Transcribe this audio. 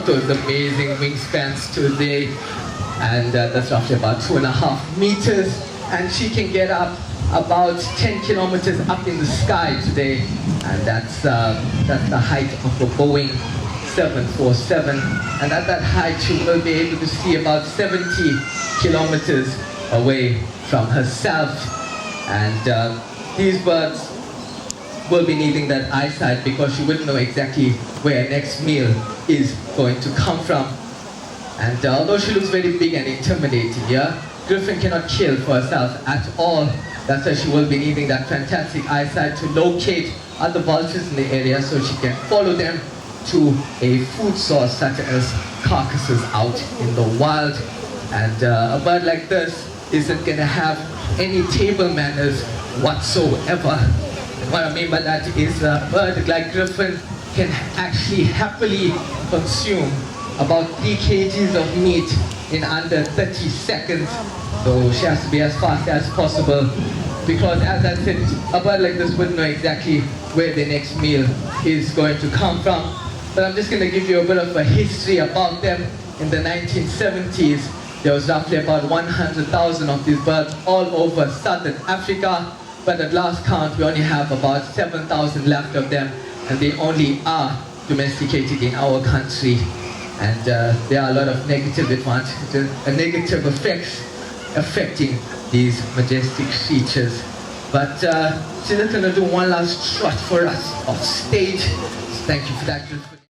of those amazing wingspans today, and that's roughly about 2.5 meters, and she can get up about 10 kilometers up in the sky today, and that's the height of a Boeing 747, and at that height she will be able to see about 70 kilometers away from herself. And these birds will be needing that eyesight because she wouldn't know exactly where her next meal is going to come from. And although she looks very big and intimidating, yeah, Griffon cannot kill for herself at all. That's why she will be needing that fantastic eyesight to locate other vultures in the area so she can follow them to a food source such as carcasses out in the wild. And a bird like this isn't going to have any table manners whatsoever. And what I mean by that is a bird like Griffon can actually happily consume about 3 kgs of meat in under 30 seconds. So she has to be as fast as possible, because as I said, a bird like this wouldn't know exactly where the next meal is going to come from. But I'm just going to give you a bit of a history about them. In the 1970s, there was roughly about 100,000 of these birds all over southern Africa, but at last count we only have about 7,000 left of them, and they only are domesticated in our country. And there are a lot of negative advantages, negative effects affecting these majestic creatures. But she's just going to do one last trot for us off stage. So thank you for that.